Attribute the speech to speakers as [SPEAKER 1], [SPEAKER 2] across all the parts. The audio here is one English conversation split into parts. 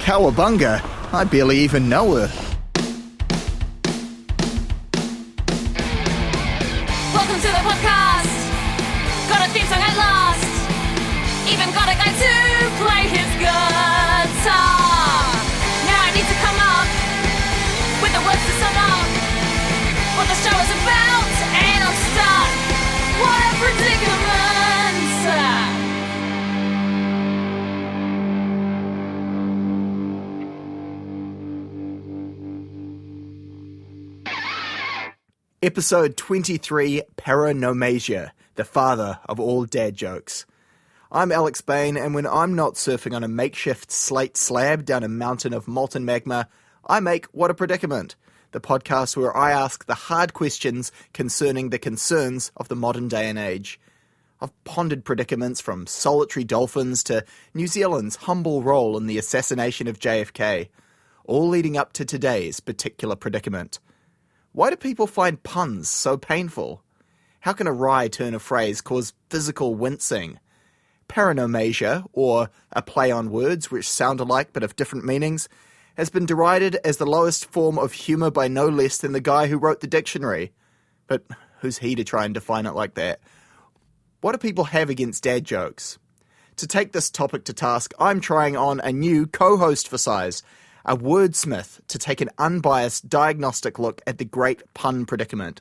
[SPEAKER 1] Cowabunga, I barely even know her.
[SPEAKER 2] Welcome to the podcast. Got a theme song at last. Even got a guy to play his guitar. Now I need to come up with the words to sum up what the show is about, and I'm stuck. What a predicament.
[SPEAKER 1] Episode 23, Paronomasia, the father of all dad jokes. I'm Alex Bain, and when I'm not surfing on a makeshift slate slab down a mountain of molten magma, I make What a Predicament, the podcast where I ask the hard questions concerning the concerns of the modern day and age. I've pondered predicaments from solitary dolphins to New Zealand's humble role in the assassination of JFK, all leading up to today's particular predicament. Why do people find puns so painful? How can a wry turn of phrase cause physical wincing? Paronomasia, or a play on words which sound alike but have different meanings, has been derided as the lowest form of humour by no less than the guy who wrote the dictionary. But who's he to try and define it like that? What do people have against dad jokes? To take this topic to task, I'm trying on a new co-host for size, a wordsmith to take an unbiased diagnostic look at the great pun predicament.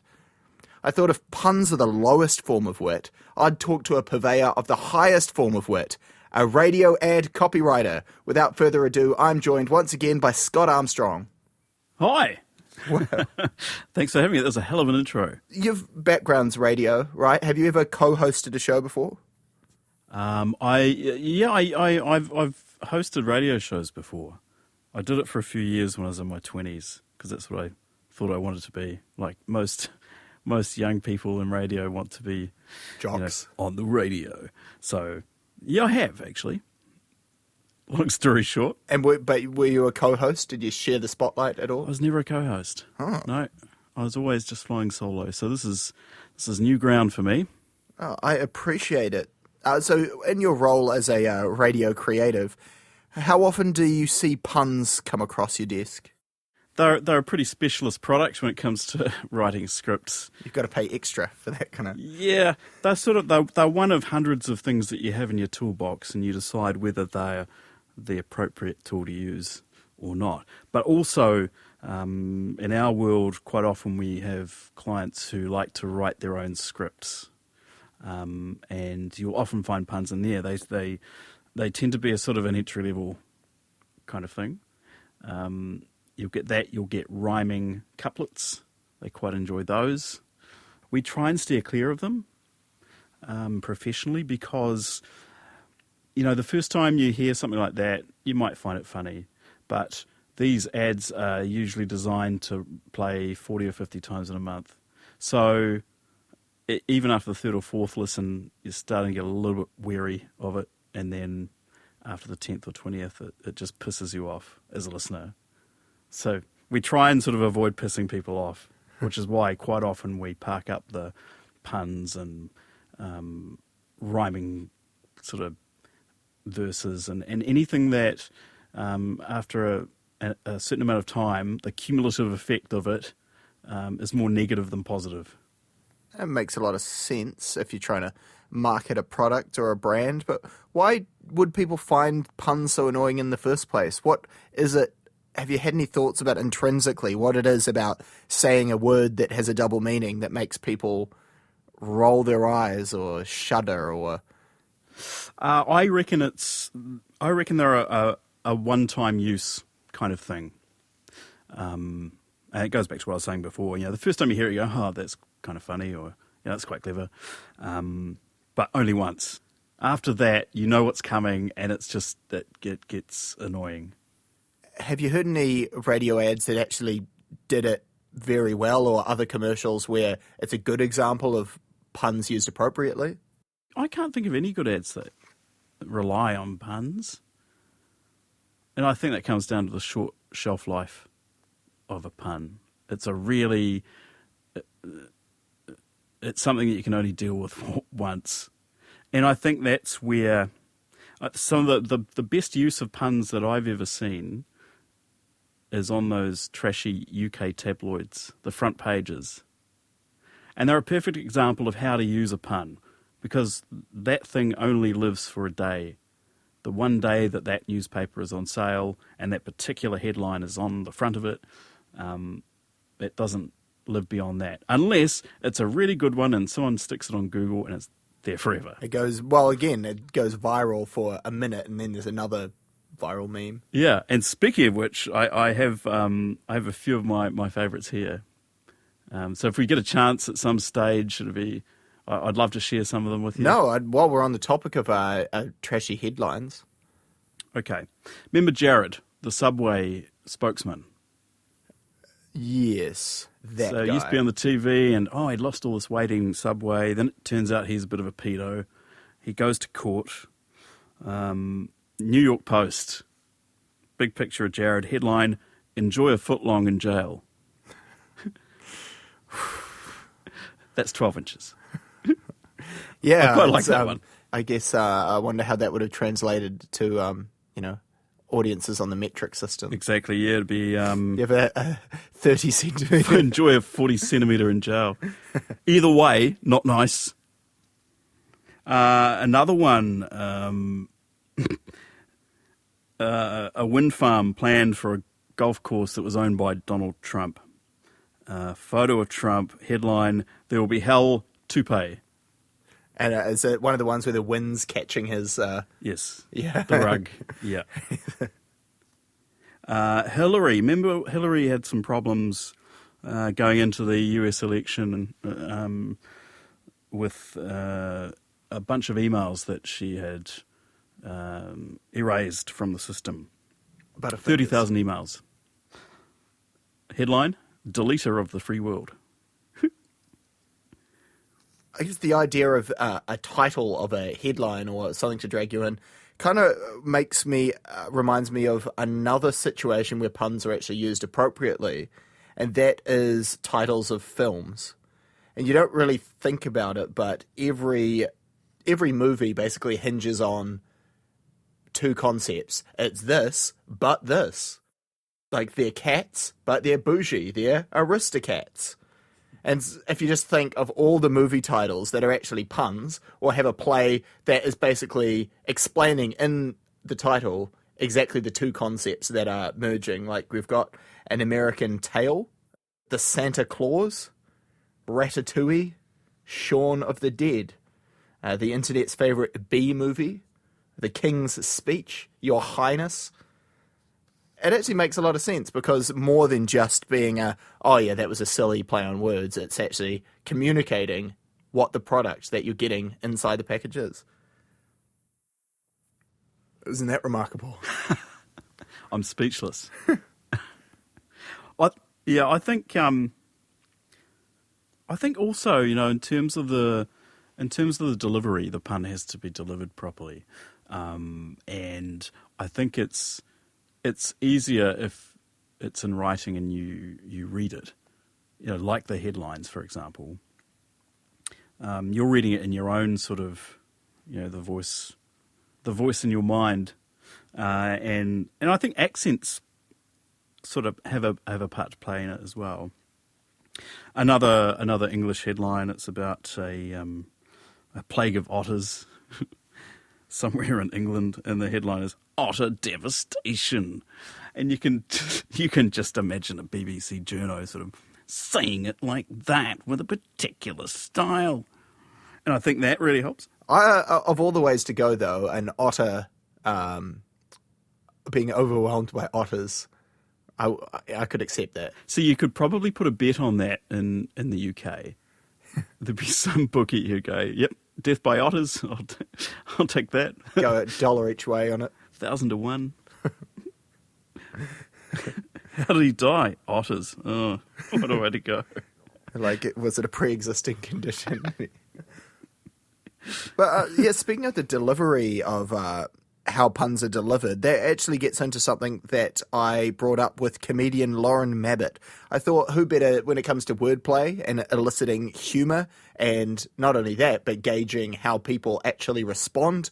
[SPEAKER 1] I thought if puns are the lowest form of wit, I'd talk to a purveyor of the highest form of wit, a radio ad copywriter. Without further ado, I'm joined once again by Scott Armstrong.
[SPEAKER 3] Hi. Thanks for having me. That was a hell of an intro.
[SPEAKER 1] You've background's radio, right? Have you ever co-hosted a show before?
[SPEAKER 3] I've hosted radio shows before. I did it for a few years when I was in my 20s because that's what I thought I wanted to be. Like most young people in radio want to be
[SPEAKER 1] Jocks.
[SPEAKER 3] On the radio. So, yeah, I have actually. Long story short.
[SPEAKER 1] But were you a co-host? Did you share the spotlight at all?
[SPEAKER 3] I was never a co-host.
[SPEAKER 1] Oh.
[SPEAKER 3] No, I was always just flying solo. So this is new ground for me.
[SPEAKER 1] Oh, I appreciate it. So in your role as a radio creative, how often do you see puns come across your desk?
[SPEAKER 3] They're a pretty specialist product when it comes to writing scripts.
[SPEAKER 1] You've got to pay extra for that kind of...
[SPEAKER 3] Yeah, they're one of hundreds of things that you have in your toolbox, and you decide whether they're the appropriate tool to use or not. But also, in our world, quite often we have clients who like to write their own scripts, and you'll often find puns in there. They tend to be a sort of an entry-level kind of thing. You'll get that. You'll get rhyming couplets. They quite enjoy those. We try and steer clear of them professionally because, the first time you hear something like that, you might find it funny. But these ads are usually designed to play 40 or 50 times in a month. So even after the third or fourth listen, you're starting to get a little bit wary of it. And then after the 10th or 20th, it just pisses you off as a listener. So we try and sort of avoid pissing people off, which is why quite often we park up the puns and rhyming sort of verses and anything that after a certain amount of time, the cumulative effect of it is more negative than positive.
[SPEAKER 1] That makes a lot of sense if you're trying to market a product or a brand, but why would people find puns so annoying in the first place? What is it? Have you had any thoughts about intrinsically what it is about saying a word that has a double meaning that makes people roll their eyes or shudder or...
[SPEAKER 3] I reckon they're a one-time use kind of thing. And it goes back to what I was saying before. The first time you hear it, you go, oh, that's kind of funny, or that's quite clever. But only once. After that, you know what's coming, and it's just that it gets annoying.
[SPEAKER 1] Have you heard any radio ads that actually did it very well, or other commercials where it's a good example of puns used appropriately?
[SPEAKER 3] I can't think of any good ads that rely on puns. And I think that comes down to the short shelf life of a pun. It's something that you can only deal with once. And I think that's where Some of the best use of puns that I've ever seen is on those trashy UK tabloids, the front pages. And they're a perfect example of how to use a pun, because that thing only lives for a day. The one day that newspaper is on sale and that particular headline is on the front of it, it doesn't live beyond that. Unless it's a really good one and someone sticks it on Google and it's there forever.
[SPEAKER 1] It goes viral for a minute and then there's another viral meme.
[SPEAKER 3] Yeah, and speaking of which, I have a few of my favourites here. So if we get a chance at some stage, I'd love to share some of them with you.
[SPEAKER 1] No, while we're on the topic of trashy headlines.
[SPEAKER 3] Okay. Remember Jared, the Subway spokesman?
[SPEAKER 1] Yes, that
[SPEAKER 3] So
[SPEAKER 1] guy.
[SPEAKER 3] he used to be on the TV and, he'd lost all this waiting Subway. Then it turns out he's a bit of a pedo. He goes to court. New York Post. Big picture of Jared. Headline, enjoy a footlong in jail. That's 12 inches.
[SPEAKER 1] Yeah,
[SPEAKER 3] I quite like that one.
[SPEAKER 1] I guess I wonder how that would have translated to, audiences on the metric system.
[SPEAKER 3] Exactly, yeah. It'd be...
[SPEAKER 1] You have a 30 centimetre.
[SPEAKER 3] enjoy a 40 centimetre in jail. Either way, not nice. Another one, a wind farm planned for a golf course that was owned by Donald Trump. Photo of Trump, headline, there will be hell to pay.
[SPEAKER 1] And is it one of the ones where the wind's catching his...
[SPEAKER 3] Yes,
[SPEAKER 1] Yeah.
[SPEAKER 3] the rug, yeah. Hillary, remember Hillary had some problems going into the US election and with a bunch of emails that she had erased from the system.
[SPEAKER 1] Butterfingers.
[SPEAKER 3] 30,000 emails. Headline, deleter of the free world.
[SPEAKER 1] I guess the idea of a title of a headline or something to drag you in kind of reminds me of another situation where puns are actually used appropriately, and that is titles of films. And you don't really think about it, but every movie basically hinges on two concepts. It's this, but this. Like, they're cats, but they're bougie. They're aristocats. And if you just think of all the movie titles that are actually puns or have a play that is basically explaining in the title exactly the two concepts that are merging, like we've got An American Tail, The Santa Claus, Ratatouille, Shaun of the Dead, the internet's favorite B movie, The King's Speech, Your Highness. It actually makes a lot of sense because more than just being that was a silly play on words, it's actually communicating what the product that you're getting inside the package is. Isn't that remarkable?
[SPEAKER 3] I'm speechless. I think also, in terms of the delivery, the pun has to be delivered properly, and I think it's easier if it's in writing and you read it, like the headlines, for example. You're reading it in your own sort of, the voice in your mind, and I think accents sort of have a part to play in it as well. Another English headline. It's about a plague of otters somewhere in England, and the headline is "Otter Devastation," and you can just imagine a BBC journo sort of saying it like that with a particular style, and I think that really helps.
[SPEAKER 1] Of all the ways to go, though, an otter being overwhelmed by otters, I could accept that.
[SPEAKER 3] So you could probably put a bet on that in the UK. There'd be some bookie who'd go, "Yep, death by otters. I'll take that."
[SPEAKER 1] Go $1 each way on it.
[SPEAKER 3] 1,000 to 1. How did he die? Otters. Oh, what a way to go.
[SPEAKER 1] Was it a pre-existing condition? But speaking of the delivery of how puns are delivered, that actually gets into something that I brought up with comedian Lauren Mabbitt. I thought, who better when it comes to wordplay and eliciting humour, and not only that, but gauging how people actually respond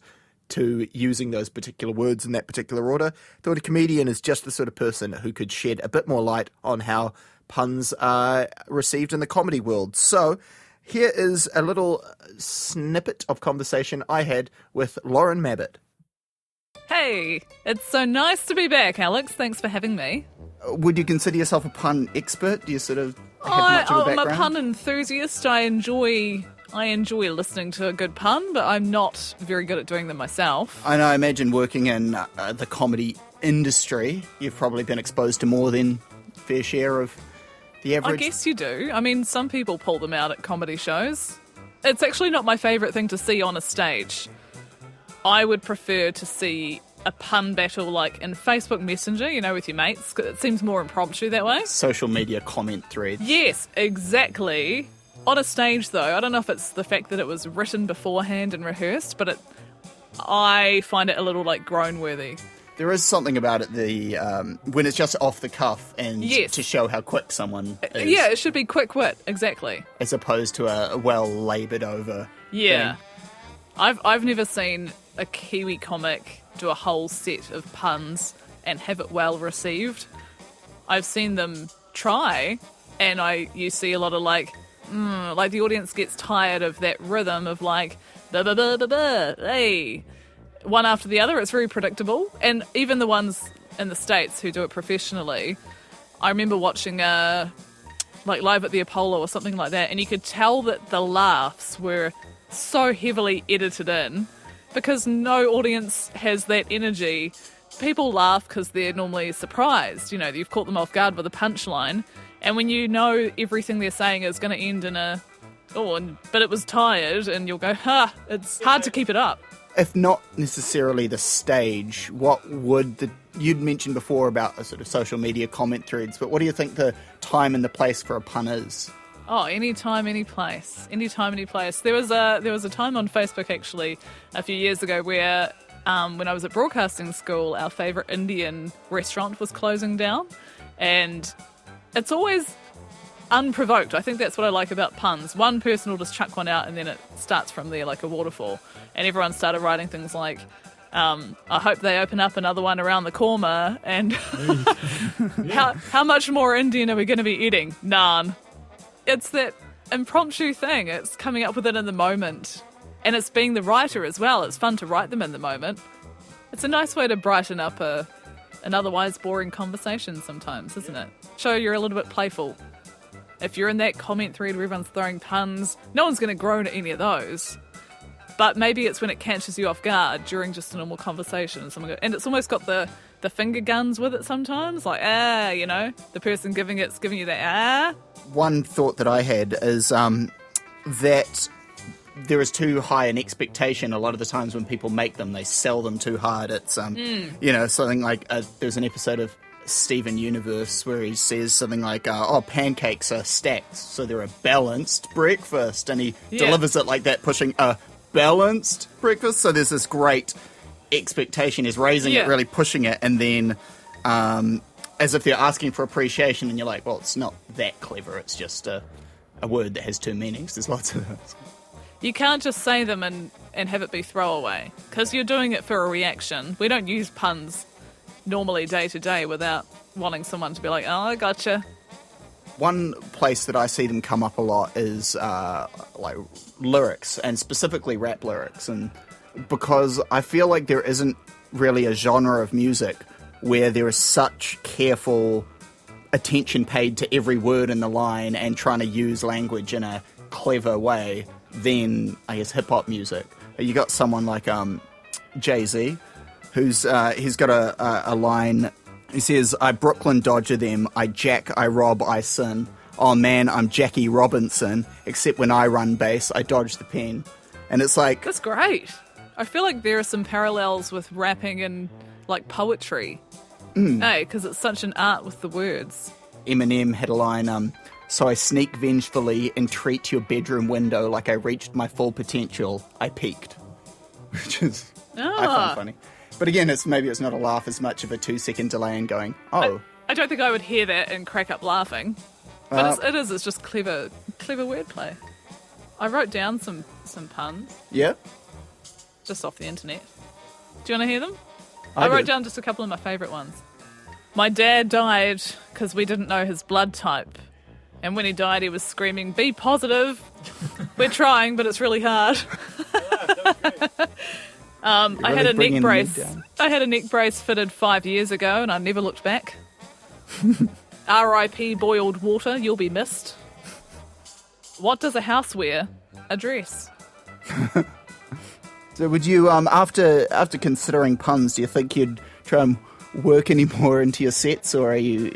[SPEAKER 1] to using those particular words in that particular order. Thought a comedian is just the sort of person who could shed a bit more light on how puns are received in the comedy world. So here is a little snippet of conversation I had with Lauren Mabbitt.
[SPEAKER 4] Hey, it's so nice to be back, Alex. Thanks for having me.
[SPEAKER 1] Would you consider yourself a pun expert? Do you sort of have much of a
[SPEAKER 4] I'm
[SPEAKER 1] background?
[SPEAKER 4] a pun enthusiast. I enjoy listening to a good pun, but I'm not very good at doing them myself.
[SPEAKER 1] I know, I imagine working in the comedy industry, you've probably been exposed to more than fair share of the average.
[SPEAKER 4] I guess you do. I mean, some people pull them out at comedy shows. It's actually not my favourite thing to see on a stage. I would prefer to see a pun battle like in Facebook Messenger, you know, with your mates. It seems more impromptu that way.
[SPEAKER 1] Social media comment threads.
[SPEAKER 4] Yes, exactly. On a stage, though, I don't know if it's the fact that it was written beforehand and rehearsed, but I find it a little, like, groan-worthy.
[SPEAKER 1] There is something about it, when it's just off the cuff and
[SPEAKER 4] Yes.
[SPEAKER 1] to show how quick someone is.
[SPEAKER 4] Yeah, it should be quick wit, exactly.
[SPEAKER 1] As opposed to a well-laboured over
[SPEAKER 4] Yeah.
[SPEAKER 1] thing.
[SPEAKER 4] I've never seen a Kiwi comic do a whole set of puns and have it well received. I've seen them try, and you see a lot of like the audience gets tired of that rhythm of like ba ba ba ba ba, hey, one after the other. It's very predictable, and even the ones in the States who do it professionally, I remember watching like Live at the Apollo or something like that, and you could tell that the laughs were so heavily edited in because no audience has that energy. People laugh because they're normally surprised. You know, you've caught them off guard with a punchline, and when you know everything they're saying is going to end in but it was tired, and you'll go, it's hard to keep it up.
[SPEAKER 1] If not necessarily the stage, what would you'd mentioned before about a sort of social media comment threads, but what do you think the time and the place for a pun is?
[SPEAKER 4] Oh, anytime, any place. Anytime, any place. There was a time on Facebook actually a few years ago where when I was at broadcasting school, our favourite Indian restaurant was closing down, and it's always unprovoked. I think that's what I like about puns. One person will just chuck one out and then it starts from there like a waterfall, and everyone started writing things like, I hope they open up another one around the corner, and how much more Indian are we going to be eating? Naan. It's that impromptu thing. It's coming up with it in the moment. And it's being the writer as well. It's fun to write them in the moment. It's a nice way to brighten up an otherwise boring conversation sometimes, isn't it? Show you're a little bit playful. If you're in that comment thread where everyone's throwing puns, no one's going to groan at any of those. But maybe it's when it catches you off guard during just a normal conversation. And it's almost got the finger guns with it sometimes. Like, you know, the person giving you that,
[SPEAKER 1] One thought that I had is that there is too high an expectation. A lot of the times when people make them, they sell them too hard. It's, you know, something like there's an episode of Steven Universe where he says something like, pancakes are stacked, so they're a balanced breakfast. And he delivers it like that, pushing a balanced breakfast. So there's this great expectation. He's raising it, really pushing it, and then as if they're asking for appreciation, and you're like, well, it's not that clever. It's just a word that has two meanings. There's lots of those.
[SPEAKER 4] You can't just say them and have it be throwaway, because you're doing it for a reaction. We don't use puns normally day to day without wanting someone to be like, oh, I gotcha.
[SPEAKER 1] One place that I see them come up a lot is like lyrics, and specifically rap lyrics, and because I feel like there isn't really a genre of music where there is such careful attention paid to every word in the line and trying to use language in a clever way than, I guess, hip-hop music. You got someone like Jay-Z, who's he's got a line. He says, I Brooklyn Dodger them, I jack, I rob, I sin. Oh man, I'm Jackie Robinson, except when I run bass, I dodge the pen. And it's like...
[SPEAKER 4] That's great. I feel like there are some parallels with rapping and, like, poetry. Hey, because it's such an art with the words.
[SPEAKER 1] Eminem had a line, so I sneak vengefully and treat your bedroom window like I reached my full potential. I peaked. Which is, I find funny. But again, maybe it's not a laugh as much of a 2-second delay and going, oh.
[SPEAKER 4] I don't think I would hear that and crack up laughing. But it's just clever wordplay. I wrote down some puns.
[SPEAKER 1] Yeah?
[SPEAKER 4] Just off the internet. Do you want to hear them? I wrote down just a couple of my favourite ones. My dad died because we didn't know his blood type. And when he died, he was screaming, "Be positive." We're trying, but it's really hard. I had a neck brace. I had a neck brace fitted 5 years ago, and I never looked back. R.I.P. boiled water. You'll be missed. What does a house wear? A dress.
[SPEAKER 5] So would you, after considering puns, do you think you'd try and work any more into your sets, or are you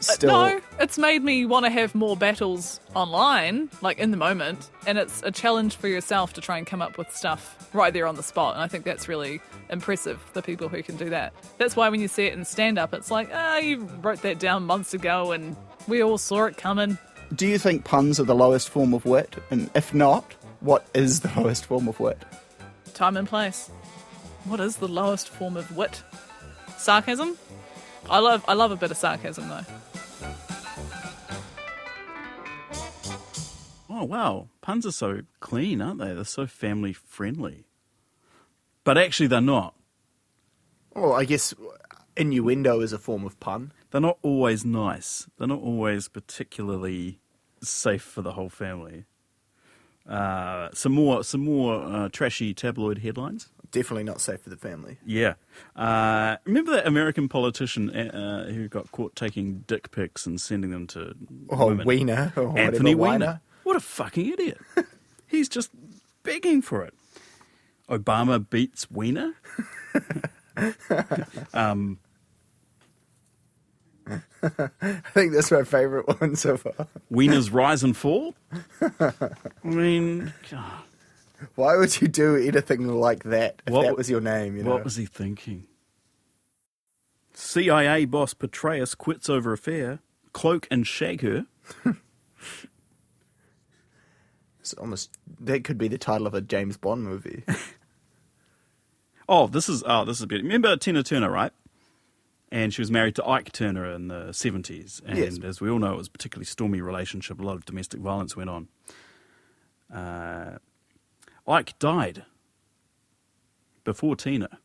[SPEAKER 5] still...
[SPEAKER 4] No, it's made me want to have more battles online, like in the moment, and it's a challenge for yourself to try and come up with stuff right there on the spot, and I think that's really impressive, the people who can do that. That's why when you see it in stand-up, it's like, you wrote that down months ago and we all saw it coming.
[SPEAKER 5] Do you think puns are the lowest form of wit? And if not, what is the lowest form of wit?
[SPEAKER 4] Time and place. What is the lowest form of wit? Sarcasm? I love a bit of sarcasm though.
[SPEAKER 3] Oh, wow. Puns are so clean, aren't they? They're so family friendly. But actually they're not.
[SPEAKER 1] Well, I guess innuendo is a form of pun.
[SPEAKER 3] They're not always nice. They're not always particularly safe for the whole family. Some more trashy tabloid headlines.
[SPEAKER 1] Definitely not safe for the family.
[SPEAKER 3] Yeah. Remember that American politician who got caught taking dick pics and sending them to women?
[SPEAKER 1] Wiener. Or
[SPEAKER 3] Anthony
[SPEAKER 1] whatever,
[SPEAKER 3] Weiner. What a fucking idiot. He's just begging for it. Obama beats Weiner?
[SPEAKER 1] I think that's my favourite one so far.
[SPEAKER 3] Wiener's rise and fall? I mean, God.
[SPEAKER 1] Why would you do anything like that if that was your name? You know?
[SPEAKER 3] What was he thinking? CIA boss Petraeus quits over affair. Cloak and shag her.
[SPEAKER 1] It's almost, that could be the title of a James Bond movie.
[SPEAKER 3] This is good. Remember Tina Turner, right? And she was married to Ike Turner in the 70s. And
[SPEAKER 1] yes.
[SPEAKER 3] As we all know, it was a particularly stormy relationship. A lot of domestic violence went on. Ike died before Tina.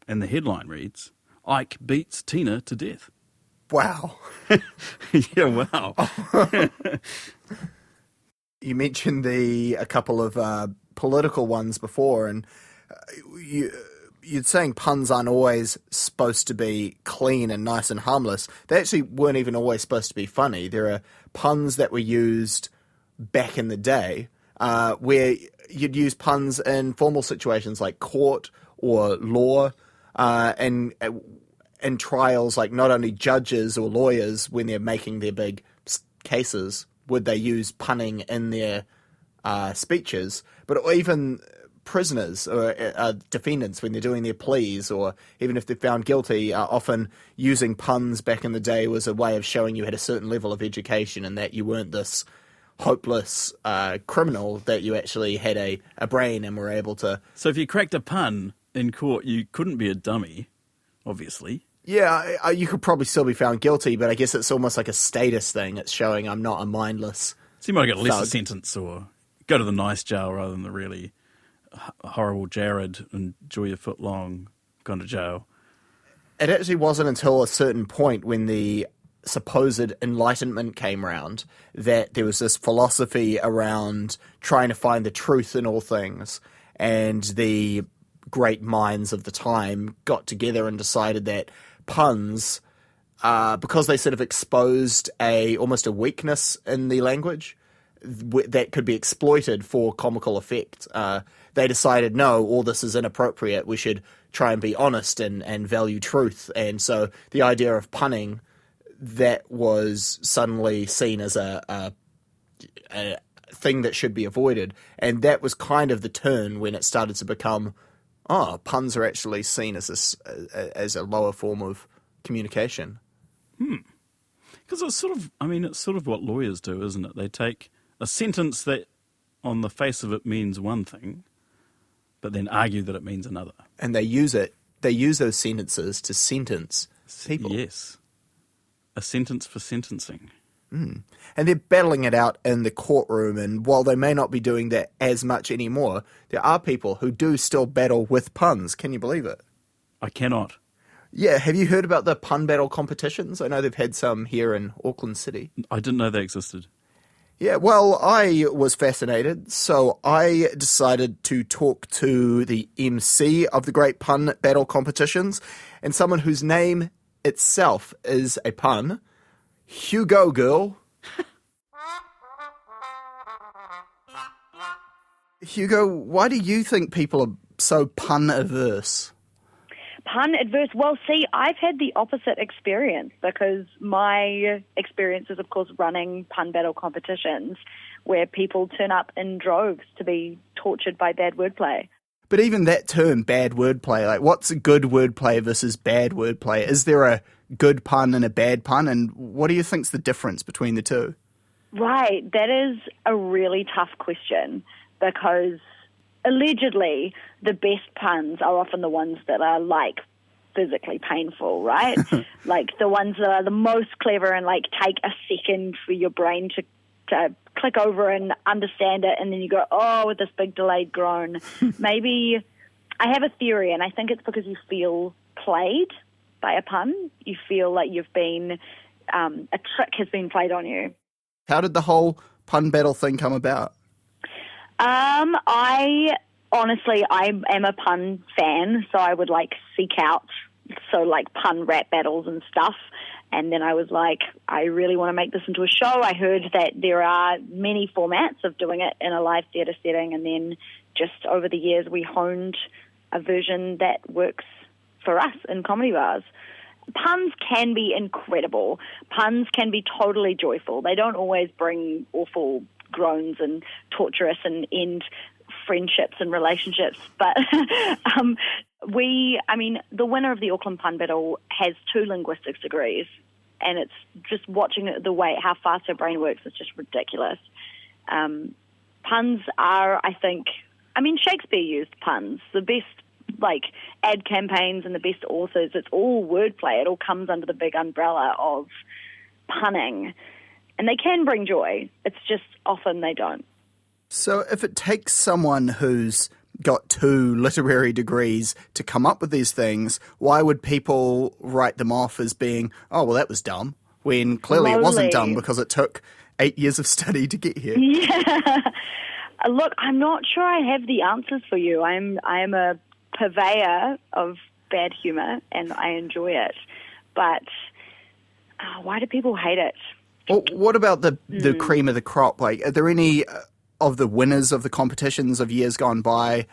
[SPEAKER 3] And the headline reads, Ike beats Tina to death.
[SPEAKER 1] Wow.
[SPEAKER 3] Yeah, wow.
[SPEAKER 1] You mentioned a couple of political ones before, and you're saying puns aren't always supposed to be clean and nice and harmless. They actually weren't even always supposed to be funny. There are puns that were used back in the day where you'd use puns in formal situations like court or law, and in trials, like not only judges or lawyers, when they're making their big cases, would they use punning in their speeches, but even prisoners or defendants, when they're doing their pleas, or even if they're found guilty, often using puns back in the day was a way of showing you had a certain level of education and that you weren't this hopeless criminal, that you actually had a brain and were able to...
[SPEAKER 3] So if you cracked a pun in court, you couldn't be a dummy, obviously.
[SPEAKER 1] Yeah, you could probably still be found guilty, but I guess it's almost like a status thing. It's showing I'm not a mindless
[SPEAKER 3] So you might get a lesser
[SPEAKER 1] thug.
[SPEAKER 3] sentence or go to the nice jail rather than the really horrible Jared and enjoy your foot long, gone to jail.
[SPEAKER 1] It actually wasn't until a certain point when the supposed Enlightenment came round that there was this philosophy around trying to find the truth in all things, and the great minds of the time got together and decided that puns, because they sort of exposed almost a weakness in the language that could be exploited for comical effect, they decided, no, all this is inappropriate. We should try and be honest and value truth. And so the idea of punning, that was suddenly seen as a thing that should be avoided. And that was kind of the turn when it started to become, puns are actually seen as a lower form of communication.
[SPEAKER 3] Because it's sort of what lawyers do, isn't it? They take a sentence that on the face of it means one thing, but then argue that it means another.
[SPEAKER 1] And they use those sentences to sentence people.
[SPEAKER 3] Yes. A sentence for sentencing.
[SPEAKER 1] And they're battling it out in the courtroom, and while they may not be doing that as much anymore, there are people who do still battle with puns. Can you believe it?
[SPEAKER 3] I cannot.
[SPEAKER 1] Yeah, have you heard about the pun battle competitions? I know they've had some here in Auckland City.
[SPEAKER 3] I didn't know they existed.
[SPEAKER 1] Yeah, well, I was fascinated, so I decided to talk to the MC of the Great Pun Battle Competitions, and someone whose name itself is a pun, Hugo Girl. Hugo, why do you think people are so pun-averse?
[SPEAKER 6] Pun adverse. Well, see, I've had the opposite experience because my experience is, of course, running pun battle competitions where people turn up in droves to be tortured by bad wordplay.
[SPEAKER 1] But even that term, bad wordplay, like what's a good wordplay versus bad wordplay? Is there a good pun and a bad pun? And what do you think's the difference between the two?
[SPEAKER 6] Right. That is a really tough question because allegedly the best puns are often the ones that are like physically painful, right? Like the ones that are the most clever and like take a second for your brain to click over and understand it, and then you go, oh, with this big delayed groan. Maybe I have a theory, and I think it's because you feel played by a pun. You feel like you've been, a trick has been played on you.
[SPEAKER 1] How did the whole pun battle thing come about?
[SPEAKER 6] I am a pun fan, so I would like seek out pun rap battles and stuff. And then I was like, I really want to make this into a show. I heard that there are many formats of doing it in a live theatre setting, and then just over the years we honed a version that works for us in comedy bars. Puns can be incredible. Puns can be totally joyful. They don't always bring awful groans and torturous and end friendships and relationships. But the winner of the Auckland Pun Battle has 2 linguistics degrees, and it's just watching the way how fast her brain works is just ridiculous. Puns are, Shakespeare used puns. The best ad campaigns and the best authors, it's all wordplay. It all comes under the big umbrella of punning. And they can bring joy. It's just often they don't.
[SPEAKER 1] So if it takes someone who's got 2 literary degrees to come up with these things, why would people write them off as being, oh, well, that was dumb, when clearly it wasn't dumb because it took 8 years of study to get here?
[SPEAKER 6] Yeah. Look, I'm not sure I have the answers for you. I am a purveyor of bad humour, and I enjoy it. But why do people hate it?
[SPEAKER 1] Well, what about the cream of the crop? Like, are there any of the winners of the competitions of years gone by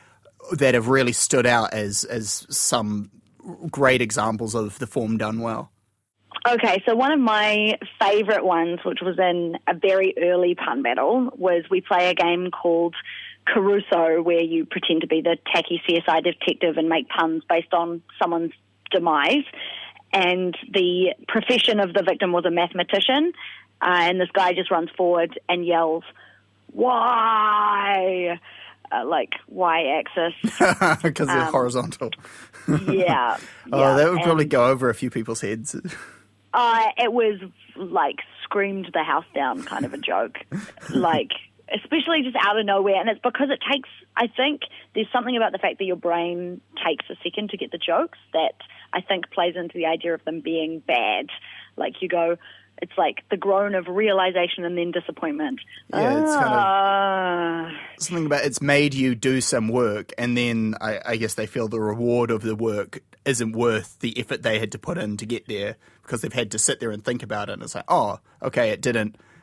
[SPEAKER 1] that have really stood out as some great examples of the form done well?
[SPEAKER 6] Okay, so one of my favourite ones, which was in a very early pun battle, was we play a game called Caruso, where you pretend to be the tacky CSI detective and make puns based on someone's demise. And the profession of the victim was a mathematician, and this guy just runs forward and yells, "Why?" Y-axis.
[SPEAKER 1] Because they're horizontal.
[SPEAKER 6] Yeah.
[SPEAKER 1] Oh, that would probably go over a few people's heads.
[SPEAKER 6] It was screamed the house down kind of a joke. Especially just out of nowhere. And it's because it takes, I think there's something about the fact that your brain takes a second to get the jokes that I think plays into the idea of them being bad. You go, it's like the groan of realization and then disappointment.
[SPEAKER 1] Yeah, it's kind of something about it's made you do some work, and then I guess they feel the reward of the work isn't worth the effort they had to put in to get there because they've had to sit there and think about it. And it's like, oh, okay,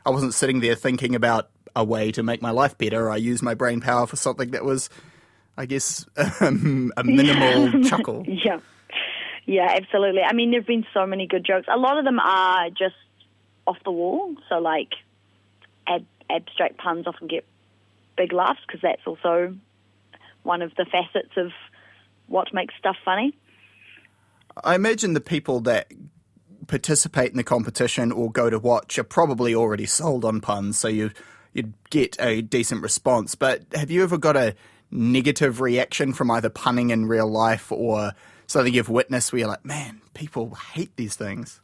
[SPEAKER 1] I wasn't sitting there thinking about a way to make my life better. I used my brain power for something that was, I guess, a minimal chuckle.
[SPEAKER 6] Yeah. Yeah, absolutely. I mean, there have been so many good jokes. A lot of them are just off the wall. So, abstract puns often get big laughs because that's also one of the facets of what makes stuff funny.
[SPEAKER 1] I imagine the people that participate in the competition or go to watch are probably already sold on puns, so you'd get a decent response. But have you ever got a negative reaction from either punning in real life or something you've witnessed where you're like, man, people hate these things?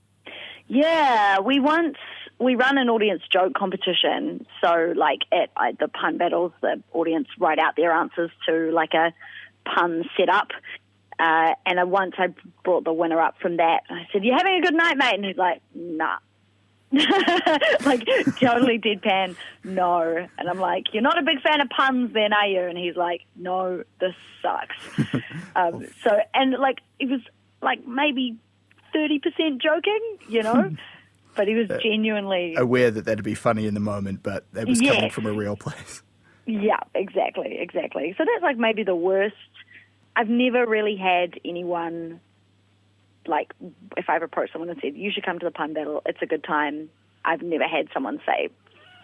[SPEAKER 6] Yeah, we once we run an audience joke competition. So, like, at the pun battles, the audience write out their answers to, like, a pun setup. And once I brought the winner up from that, I said, "You having a good night, mate?" And he's like, "Nah." Like, totally deadpan, no. And I'm like, "You're not a big fan of puns then, are you?" And he's like, "No, this sucks." Like, it was, like, maybe 30% joking, you know? But he was genuinely
[SPEAKER 1] aware that that'd be funny in the moment, but that was coming from a real place.
[SPEAKER 6] Yeah, exactly. So that's, like, maybe the worst. I've never really had anyone, like, if I've approached someone and said, "You should come to the pun battle, it's a good time," I've never had someone say,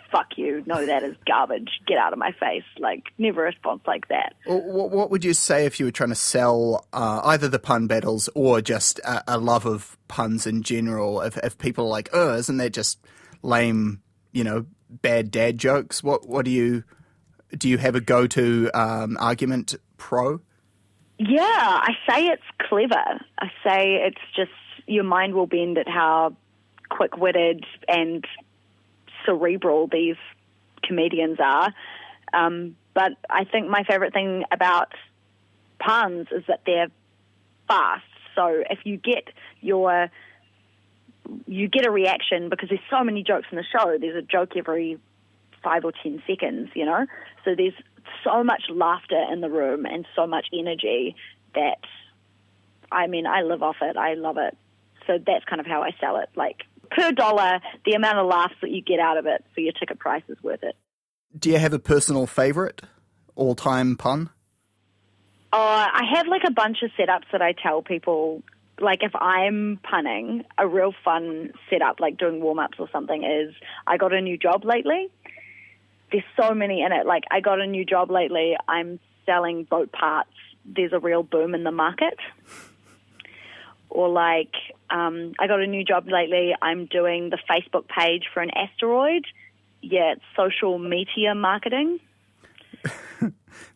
[SPEAKER 6] "Fuck you, no, that is garbage, get out of my face." Like, never a response like that.
[SPEAKER 1] What would you say if you were trying to sell either the pun battles or just a love of puns in general? If people are like, "Oh, isn't that just lame, bad dad jokes?" What do you have a go-to argument pro?
[SPEAKER 6] Yeah, I say it's clever. I say it's just your mind will bend at how quick-witted and cerebral these comedians are. But I think my favorite thing about puns is that they're fast. So if you get a reaction, because there's so many jokes in the show. There's a joke every 5 or 10 seconds, So there's so much laughter in the room and so much energy that, I mean, I live off it. I love it. So that's kind of how I sell it. Like, per dollar, the amount of laughs that you get out of it for your ticket price is worth it.
[SPEAKER 1] Do you have a personal favorite all-time pun?
[SPEAKER 6] I have, like, a bunch of setups that I tell people. Like, if I'm punning, a real fun setup, like doing warm-ups or something, is I got a new job lately. There's so many in it. Like, I got a new job lately. I'm selling boat parts. There's a real boom in the market. Or, like, I got a new job lately. I'm doing the Facebook page for an asteroid. Yeah, it's social media marketing.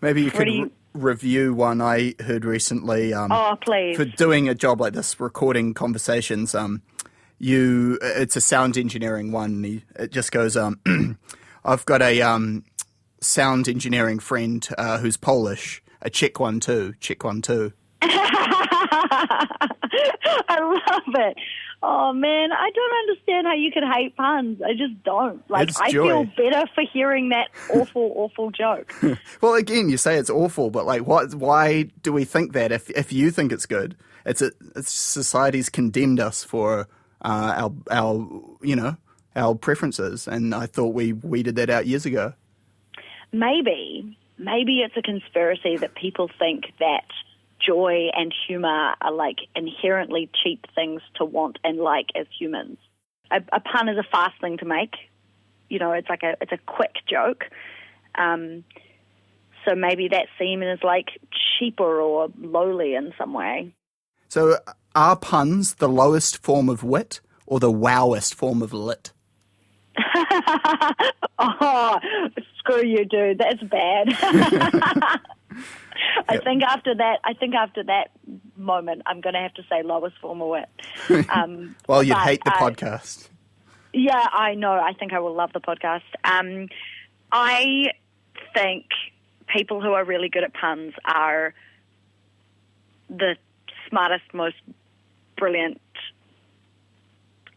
[SPEAKER 1] Maybe you could review one I heard recently.
[SPEAKER 6] Oh, please.
[SPEAKER 1] For doing a job like this, recording conversations. It's a sound engineering one. It just goes, I've got a sound engineering friend who's Polish. A Czech one too.
[SPEAKER 6] I love it. Oh, man, I don't understand how you could hate puns. I just don't. Like,
[SPEAKER 1] It's
[SPEAKER 6] I
[SPEAKER 1] joy.
[SPEAKER 6] feel better for hearing that awful joke.
[SPEAKER 1] Well, again, you say it's awful, but like, why do we think that? If you think it's good, it's society's condemned us for our preferences, and I thought we weeded that out years ago.
[SPEAKER 6] Maybe it's a conspiracy that people think that joy and humor are, like, inherently cheap things to want and like as humans. A pun is a fast thing to make. It's a quick joke. So maybe that semen is, like, cheaper or lowly in some way.
[SPEAKER 1] So are puns the lowest form of wit or the wowest form of lit?
[SPEAKER 6] Oh, screw you, dude. That's bad. I think after that moment, I'm going to have to say lowest form of wit.
[SPEAKER 1] Well, you'd hate the podcast.
[SPEAKER 6] Yeah, I know. I think I will love the podcast. I think people who are really good at puns are the smartest, most brilliant,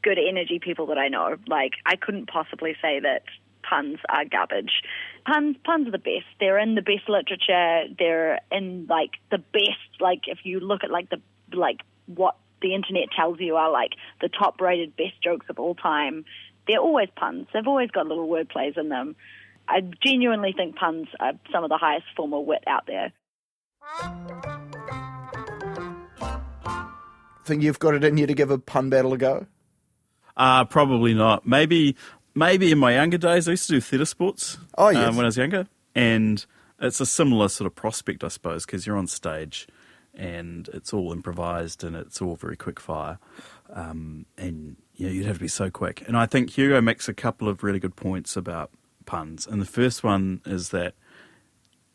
[SPEAKER 6] good energy people that I know. Like, I couldn't possibly say that puns are garbage. Puns are the best. They're in the best literature. They're in, like, the best, like, if you look at, like, what the internet tells you are, like, the top-rated best jokes of all time. They're always puns. They've always got little word plays in them. I genuinely think puns are some of the highest form of wit out there.
[SPEAKER 1] Think you've got it in you to give a pun battle a go?
[SPEAKER 3] Probably not. Maybe in my younger days, I used to do theatre sports.
[SPEAKER 1] Oh, yes.
[SPEAKER 3] When I was younger. And it's a similar sort of prospect, I suppose, because you're on stage and it's all improvised and it's all very quick fire. And you'd have to be so quick. And I think Hugo makes a couple of really good points about puns. And the first one is that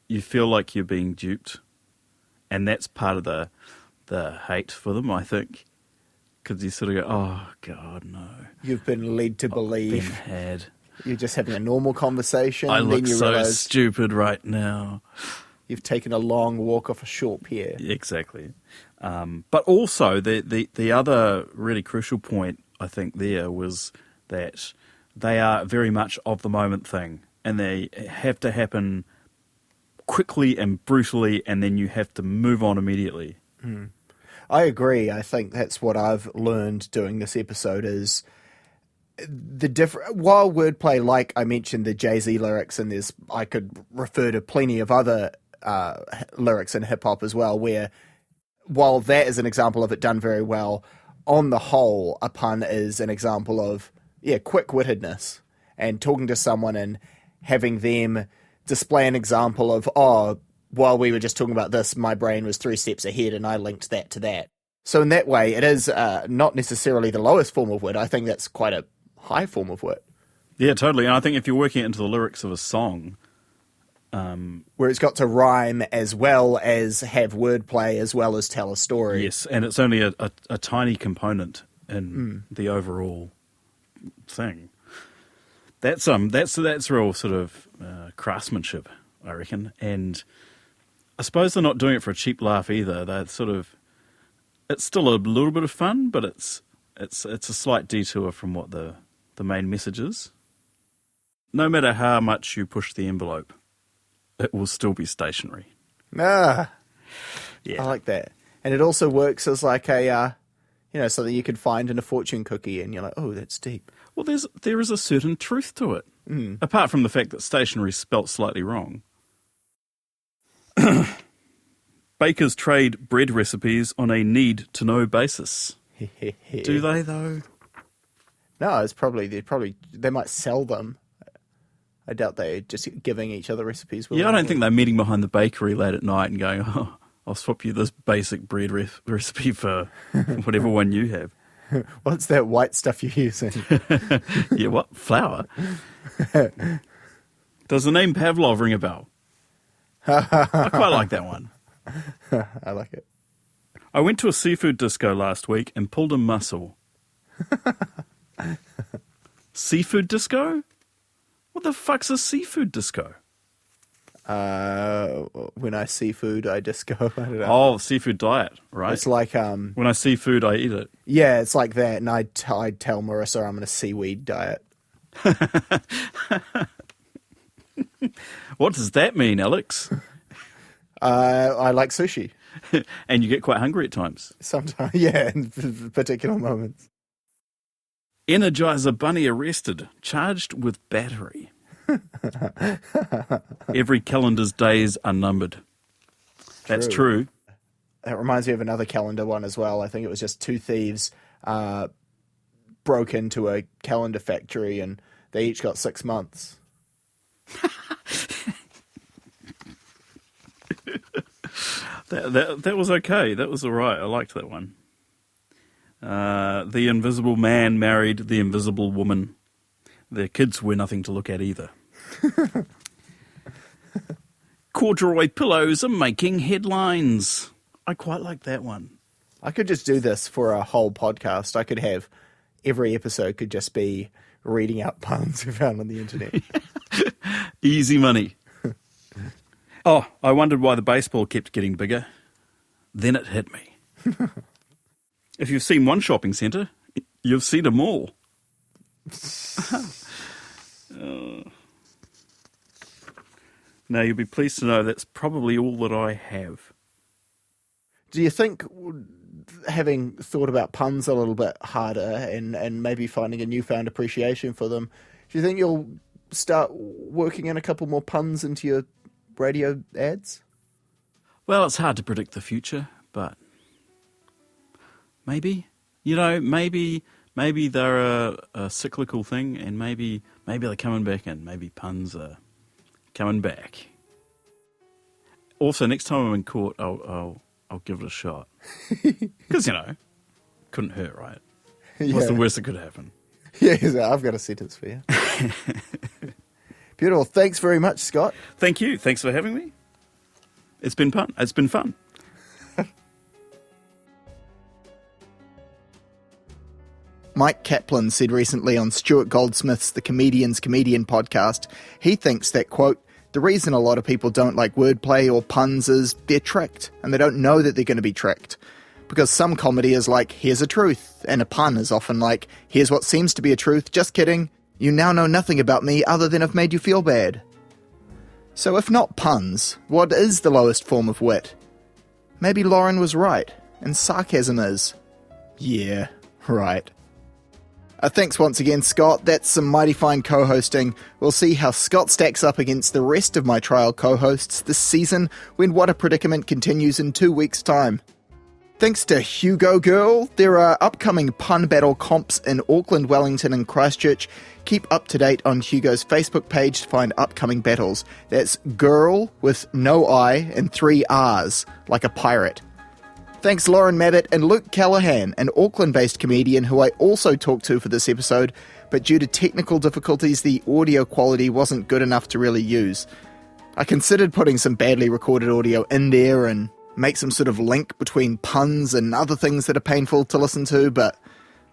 [SPEAKER 3] you feel like you're being duped. And that's part of the hate for them, I think. Because you sort of go, oh, God, no.
[SPEAKER 1] You've been led to
[SPEAKER 3] Been
[SPEAKER 1] believe
[SPEAKER 3] had.
[SPEAKER 1] you're just having a normal conversation.
[SPEAKER 3] I
[SPEAKER 1] and
[SPEAKER 3] look
[SPEAKER 1] then you
[SPEAKER 3] so
[SPEAKER 1] realize
[SPEAKER 3] stupid right now.
[SPEAKER 1] you've taken a long walk off a short pier.
[SPEAKER 3] Exactly. But also, the other really crucial point, I think, there was that they are very much of the moment thing, and they have to happen quickly and brutally, and then you have to move on immediately.
[SPEAKER 1] I agree. I think that's what I've learned doing this episode is the different. While wordplay, like I mentioned, the Jay-Z lyrics, and I could refer to plenty of other lyrics in hip hop as well, where while that is an example of it done very well, on the whole, a pun is an example of quick-wittedness and talking to someone and having them display an example of, oh, while we were just talking about this, my brain was 3 steps ahead and I linked that to that. So in that way, it is not necessarily the lowest form of wit. I think that's quite a high form of wit.
[SPEAKER 3] Yeah, totally. And I think if you're working it into the lyrics of a song,
[SPEAKER 1] where it's got to rhyme as well as have wordplay as well as tell a story.
[SPEAKER 3] yes, and it's only a tiny component in the overall thing. That's real sort of craftsmanship, I reckon. And I suppose they're not doing it for a cheap laugh either. They're sort of, it's still a little bit of fun, but it's a slight detour from what the main message is. No matter how much you push the envelope, it will still be stationary.
[SPEAKER 1] Yeah.
[SPEAKER 3] Yeah.
[SPEAKER 1] I like that. And it also works as like a, something you could find in a fortune cookie and you're like, oh, that's deep.
[SPEAKER 3] Well, there is a certain truth to it, apart from the fact that stationary is spelt slightly wrong. Bakers trade bread recipes on a need-to-know basis. Do they, though?
[SPEAKER 1] No, it's they might sell them. I doubt they're just giving each other recipes.
[SPEAKER 3] Yeah, I don't think they're meeting behind the bakery late at night and going, oh, I'll swap you this basic bread recipe for whatever one you have.
[SPEAKER 1] What's that white stuff you're using?
[SPEAKER 3] Yeah, what? Flour? Does the name Pavlov ring a bell? I quite like that one.
[SPEAKER 1] I like it.
[SPEAKER 3] I went to a seafood disco last week and pulled a muscle. Seafood disco? What the fuck's a seafood disco?
[SPEAKER 1] When I see food, I disco. I don't know.
[SPEAKER 3] Oh, seafood diet, right?
[SPEAKER 1] It's like
[SPEAKER 3] when I see food, I eat it.
[SPEAKER 1] yeah, it's like that. And I'd tell Marissa I'm on a seaweed diet.
[SPEAKER 3] What does that mean, Alex?
[SPEAKER 1] I like sushi.
[SPEAKER 3] And you get quite hungry at times.
[SPEAKER 1] Sometimes, yeah, in particular moments.
[SPEAKER 3] Energizer Bunny arrested, charged with battery. Every calendar's days are numbered. That's true.
[SPEAKER 1] That reminds me of another calendar one as well. I think it was just 2 thieves broke into a calendar factory and they each got 6 months.
[SPEAKER 3] That was okay. That was all right. I liked that one. The invisible man married the invisible woman. Their kids were nothing to look at either. Corduroy pillows are making headlines. I quite like that one.
[SPEAKER 1] I could just do this for a whole podcast. I could have every episode could just be reading out puns we found on the internet.
[SPEAKER 3] Easy money. Oh, I wondered why the baseball kept getting bigger. Then it hit me. If you've seen one shopping centre, you've seen them all. Now, you'll be pleased to know that's probably all that I have.
[SPEAKER 1] Do you think, having thought about puns a little bit harder and maybe finding a newfound appreciation for them, do you think you'll start working in a couple more puns into your radio ads?
[SPEAKER 3] Well, it's hard to predict the future, but maybe. Maybe they're a cyclical thing, and maybe they're coming back, and maybe puns are coming back. Also, next time I'm in court, I'll give it a shot. Because, couldn't hurt, right?
[SPEAKER 1] Yeah.
[SPEAKER 3] What's the worst that could happen?
[SPEAKER 1] Yeah, I've got a sentence for you. Beautiful. Thanks very much, Scott.
[SPEAKER 3] Thank you. Thanks for having me. It's been fun.
[SPEAKER 1] Mike Kaplan said recently on Stuart Goldsmith's The Comedian's Comedian podcast, he thinks that, quote, the reason a lot of people don't like wordplay or puns is they're tricked, and they don't know that they're going to be tricked. Because some comedy is like, here's a truth, and a pun is often like, here's what seems to be a truth, just kidding, you now know nothing about me other than I've made you feel bad. So if not puns, what is the lowest form of wit? Maybe Lauren was right, and sarcasm is. Yeah, right. Thanks once again, Scott. That's some mighty fine co-hosting. We'll see how Scott stacks up against the rest of my trial co-hosts this season when What a Predicament continues in 2 weeks' time. Thanks to Hugo Girl, there are upcoming pun battle comps in Auckland, Wellington and Christchurch. Keep up to date on Hugo's Facebook page to find upcoming battles. That's Girl with no I and 3 R's, like a pirate. Thanks Lauren Mabbitt and Luke Callahan, an Auckland-based comedian who I also talked to for this episode, but due to technical difficulties, the audio quality wasn't good enough to really use. I considered putting some badly recorded audio in there and make some sort of link between puns and other things that are painful to listen to, but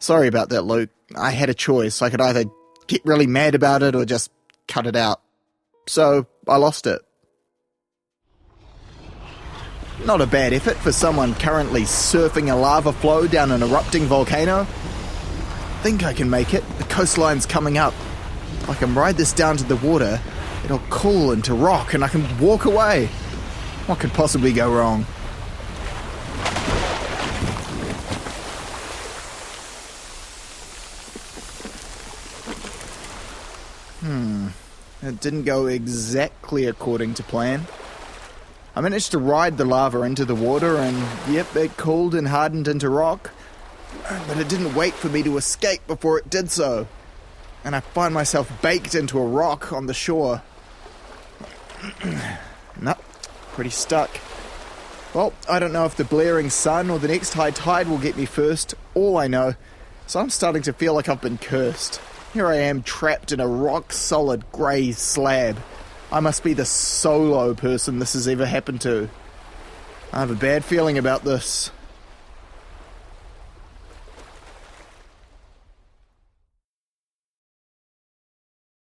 [SPEAKER 1] sorry about that, Luke. I had a choice. I could either get really mad about it or just cut it out. So I lost it. Not a bad effort for someone currently surfing a lava flow down an erupting volcano. Think I can make it. The coastline's coming up. If I can ride this down to the water, it'll cool into rock and I can walk away. What could possibly go wrong? It didn't go exactly according to plan. I managed to ride the lava into the water and, yep, it cooled and hardened into rock. But it didn't wait for me to escape before it did so. And I find myself baked into a rock on the shore. Nope, pretty stuck. Well, I don't know if the blaring sun or the next high tide will get me first. All I know, so I'm starting to feel like I've been cursed. Here I am trapped in a rock-solid grey slab. I must be the solo person this has ever happened to. I have a bad feeling about this.